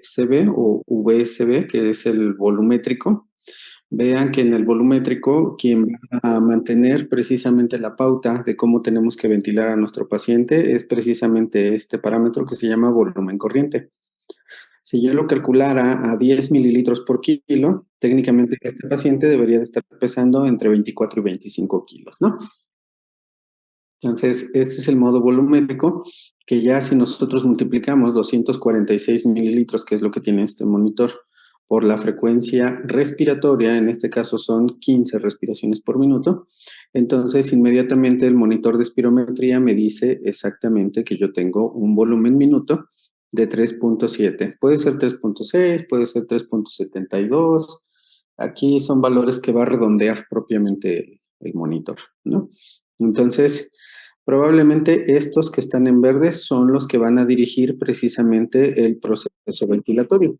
VSB o VSB, que es el volumétrico. Vean que en el volumétrico, quien va a mantener precisamente la pauta de cómo tenemos que ventilar a nuestro paciente es precisamente este parámetro que se llama volumen corriente. Si yo lo calculara a 10 mililitros por kilo, técnicamente este paciente debería de estar pesando entre 24 y 25 kilos, ¿no? Entonces, este es el modo volumétrico, que ya si nosotros multiplicamos 246 mililitros, que es lo que tiene este monitor, por la frecuencia respiratoria, en este caso son 15 respiraciones por minuto, entonces inmediatamente el monitor de espirometría me dice exactamente que yo tengo un volumen minuto de 3.7. Puede ser 3.6, puede ser 3.72. Aquí son valores que va a redondear propiamente el monitor, ¿no? Entonces, probablemente estos que están en verde son los que van a dirigir precisamente el proceso ventilatorio.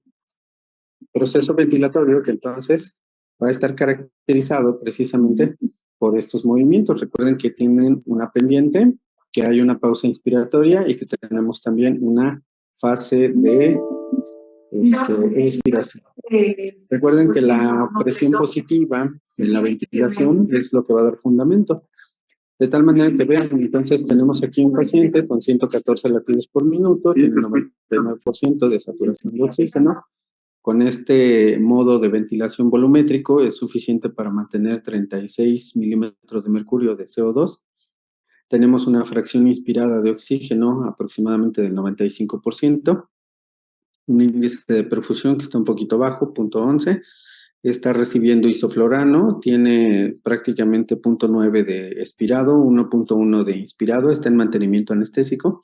Proceso ventilatorio que entonces va a estar caracterizado precisamente por estos movimientos. Recuerden que tienen una pendiente, que hay una pausa inspiratoria y que tenemos también una fase de expiración. Recuerden que la presión positiva en la ventilación es lo que va a dar fundamento. De tal manera que vean, entonces tenemos aquí un paciente con 114 latidos por minuto, tiene un 99% de saturación de oxígeno. Con este modo de ventilación volumétrico es suficiente para mantener 36 milímetros de mercurio de CO2. Tenemos una fracción inspirada de oxígeno aproximadamente del 95%. Un índice de perfusión que está un poquito bajo, 0.11. Está recibiendo isoflorano, tiene prácticamente 0.9 de expirado, 1.1 de inspirado, está en mantenimiento anestésico,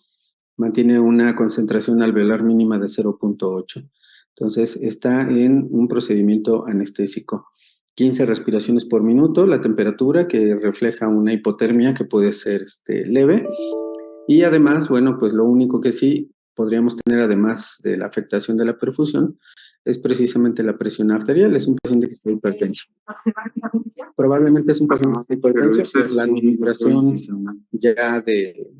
mantiene una concentración alveolar mínima de 0.8. Entonces está en un procedimiento anestésico. 15 respiraciones por minuto, la temperatura que refleja una hipotermia que puede ser leve. Y además, bueno, pues lo único que sí podríamos tener, además de la afectación de la perfusión, es precisamente la presión arterial. Es un paciente que está hipertenso. Probablemente es un paciente que está hipertenso por la administración ya de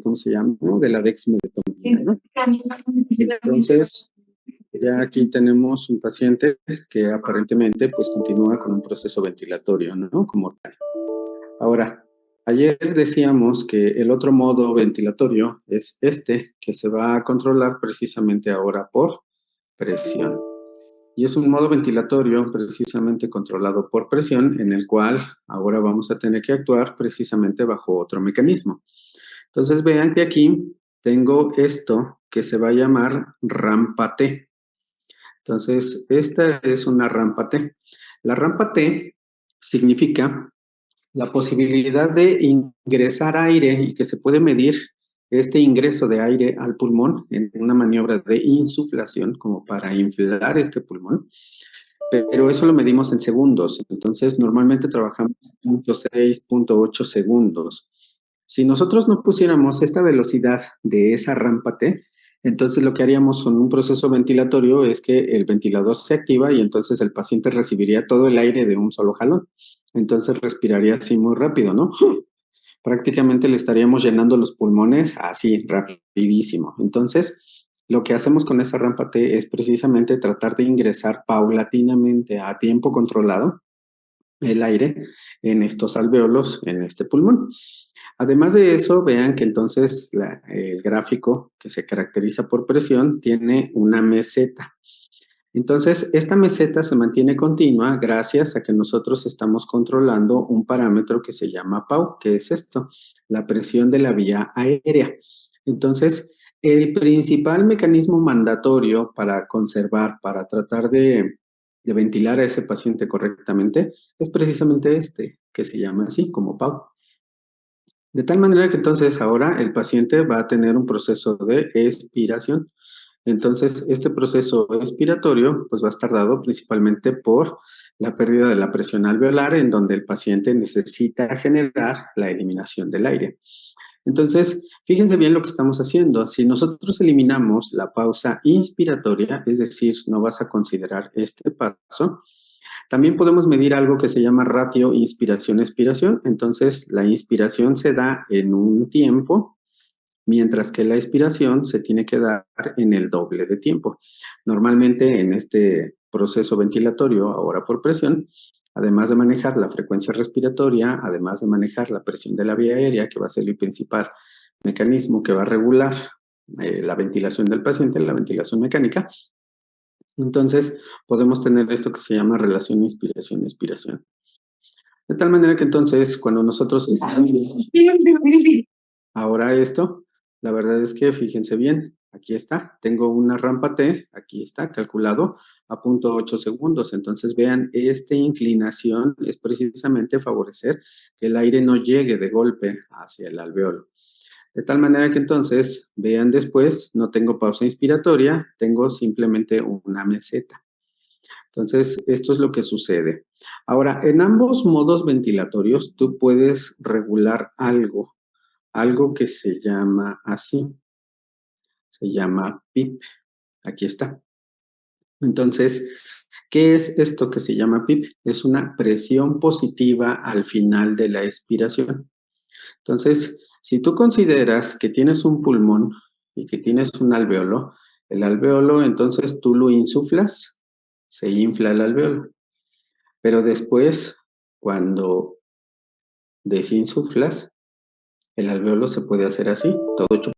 ¿cómo se llama? De la dexmedetomidina, ¿no? Entonces, ya aquí tenemos un paciente que aparentemente pues continúa con un proceso ventilatorio, ¿no? Como tal. Ahora, ayer decíamos que el otro modo ventilatorio es este, que se va a controlar precisamente ahora por presión. Y es un modo ventilatorio precisamente controlado por presión, en el cual ahora vamos a tener que actuar precisamente bajo otro mecanismo. Entonces vean que aquí tengo esto que se va a llamar rampa T. Entonces, esta es una rampa T. La rampa T significa la posibilidad de ingresar aire y que se puede medir este ingreso de aire al pulmón en una maniobra de insuflación como para inflar este pulmón, pero eso lo medimos en segundos. Entonces, normalmente trabajamos 0.6, 0.8 segundos. Si nosotros no pusiéramos esta velocidad de esa rampa T, entonces lo que haríamos con un proceso ventilatorio es que el ventilador se activa y entonces el paciente recibiría todo el aire de un solo jalón. Entonces respiraría así muy rápido, ¿no? Prácticamente le estaríamos llenando los pulmones así, rapidísimo. Entonces, lo que hacemos con esa rampa T es precisamente tratar de ingresar paulatinamente a tiempo controlado el aire en estos alvéolos, en este pulmón. Además de eso, vean que entonces el gráfico que se caracteriza por presión tiene una meseta. Entonces, esta meseta se mantiene continua gracias a que nosotros estamos controlando un parámetro que se llama PAU, que es esto, la presión de la vía aérea. Entonces, el principal mecanismo mandatorio para conservar, para tratar de ventilar a ese paciente correctamente, es precisamente este, que se llama así, como PAU. De tal manera que entonces ahora el paciente va a tener un proceso de expiración. Entonces, este proceso expiratorio pues va a estar dado principalmente por la pérdida de la presión alveolar, en donde el paciente necesita generar la eliminación del aire. Entonces, fíjense bien lo que estamos haciendo. Si nosotros eliminamos la pausa inspiratoria, es decir, no vas a considerar este paso, también podemos medir algo que se llama ratio inspiración-expiración. Entonces, la inspiración se da en un tiempo mientras que la expiración se tiene que dar en el doble de tiempo. Normalmente en este proceso ventilatorio, ahora por presión, además de manejar la frecuencia respiratoria, además de manejar la presión de la vía aérea, que va a ser el principal mecanismo que va a regular la ventilación del paciente, la ventilación mecánica, entonces podemos tener esto que se llama relación inspiración-expiración. De tal manera que entonces cuando nosotros ahora esto, la verdad es que fíjense bien, aquí está, tengo una rampa T, aquí está calculado a 0.8 segundos. Entonces vean, esta inclinación es precisamente favorecer que el aire no llegue de golpe hacia el alveolo. De tal manera que entonces, vean después, no tengo pausa inspiratoria, tengo simplemente una meseta. Entonces, esto es lo que sucede. Ahora, en ambos modos ventilatorios, tú puedes regular algo que se llama así, se llama PIP. Aquí está. Entonces, ¿qué es esto que se llama PIP? Es una presión positiva al final de la expiración. Entonces, si tú consideras que tienes un pulmón y que tienes un alveolo, el alveolo entonces tú lo insuflas, se infla el alveolo. Pero después, cuando desinsuflas, el alveolo se puede hacer así, todo hecho